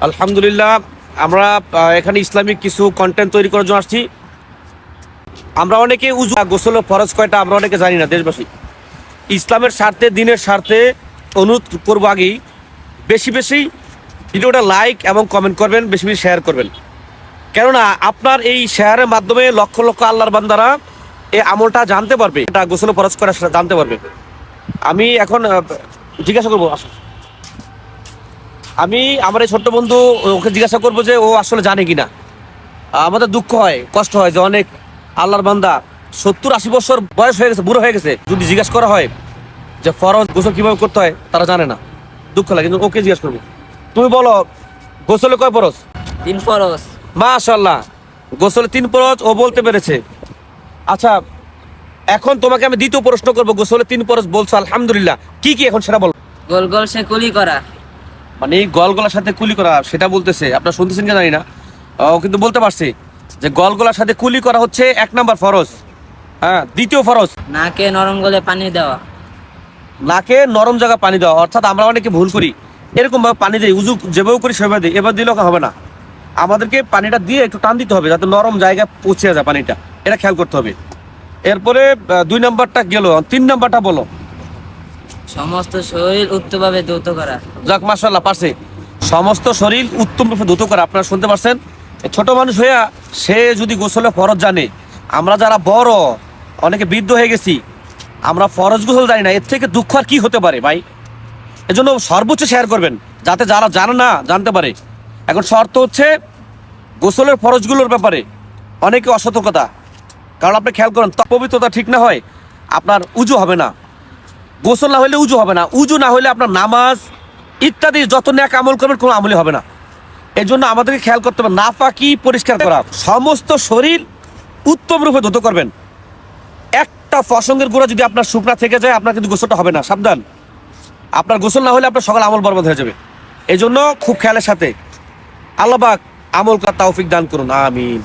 আলহামদুলিল্লাহ, আমরা এখানে ইসলামিক কিছু কন্টেন্ট তৈরি করার জন্য আসছি। আমরা অনেকে উজু গোসলের ফরজ কয়টা আমরা অনেকে জানি না। দেশবাসী ইসলামের স্বার্থে, দিনের স্বার্থে অনুরোধ করবো আগেই বেশি বেশি ভিডিওটা লাইক এবং কমেন্ট করবেন, বেশি বেশি শেয়ার করবেন। কেননা আপনার এই শেয়ারের মাধ্যমে লক্ষ লক্ষ আল্লাহর বান্দারা এই আমলটা জানতে পারবে, এটা গোসলের ফরজ করা সেটা জানতে পারবে। আমি এখন জিজ্ঞাসা করবো, আমি আমার এই ছোট্ট বন্ধু ওকে জিজ্ঞাসা করবো যে ও আসলে জানে কিনা। আমাদের দুঃখ হয়, কষ্ট হয় যে অনেক আল্লাহর বান্দা 70-80 বছর বয়স হয়ে গেছে, বুড়ো হয়ে গেছে, যদি জিজ্ঞাসা করা হয় যে ফরজ গোসল কিভাবে করতে হয় তারা জানে না, দুঃখ লাগে। কিন্তু ওকে জিজ্ঞাসা করবো, তুমি বলো গোসলে কয় ফরজ? 3 ফরজ। মাশাআল্লাহ, গোসলে 3 ফরজ ও বলতে পেরেছে। আচ্ছা, এখন তোমাকে আমি দ্বিতীয় প্রশ্ন করবো, গোসলে 3 ফরজ বলছো আলহামদুলিল্লাহ, কি কি এখন সেটা বলো। গোল গোল সে কুলি করা। মানে এই গলগলার সাথে কুলি করা সেটা বলতেছে, আপনারা শুনতেছেন কি জানি না, ও কিন্তু বলতে পারছে যে গলগলার সাথে কুলি করা হচ্ছে 1 নাম্বার ফরজ। হ্যাঁ, দ্বিতীয় ফরজ নাকে নরম গলে পানি দেওয়া। নাকে নরম জায়গা পানি দেওয়া। অর্থাৎ আমরা অনেকে ভুল করি, এরকম ভাবে পানি দিই, উজু যেভাবে করি সেভাবে দিই, এবার দিলেও হবে না। আমাদেরকে পানিটা দিয়ে একটু টান দিতে হবে যাতে নরম জায়গায় পৌঁছে যায় পানিটা, এটা খেয়াল করতে হবে। এরপরে 2 নাম্বারটা গেল, 3 নাম্বারটা বলো। সমস্ত শরীর উত্তমভাবে ধৌত করা। যাক, মাশাআল্লাহ, পারছে। সমস্ত শরীর উত্তম রূপে ধৌত করা। আপনারা শুনতে পারছেন, ছোট মানুষ হইয়া সে যদি গোসলে ফরজ জানে, আমরা যারা বড় অনেকে বৃদ্ধ হয়ে গেছি, আমরা ফরজ গোসল জানি না, এর থেকে দুঃখ আর কি হতে পারে ভাই। এজন্য সর্বোচ্চ শেয়ার করবেন যাতে যারা জানে না জানতে পারে। এখন শর্ত হচ্ছে গোসলের ফরজগুলোর ব্যাপারে অনেকে অসতর্কতা, কারণ আপনি খেয়াল করেন পবিত্রতা ঠিক না হয় আপনার উজু হবে না, গোসল না হলে উজু হবে না, উজু না হলে আপনার নামাজ ইত্যাদি যত নেক আমল করবেন কোনো আমলই হবে না। এই জন্য আমাদেরকে খেয়াল করতে হবে নাপাকি পরিষ্কার করা, সমস্ত শরীর উত্তম রূপে ধৌত করবেন। একটা ফসঙ্গের গোড়া যদি আপনার শুকনা থেকে যায় আপনার কিন্তু গোসলটা হবে না, সাবধান। আপনার গোসল না হলে আপনার সকল আমল বরবাদ হয়ে যাবে। এই জন্য খুব খেয়ালের সাথে। আল্লাহ পাক আমল করার তৌফিক দান করুন, আমিন।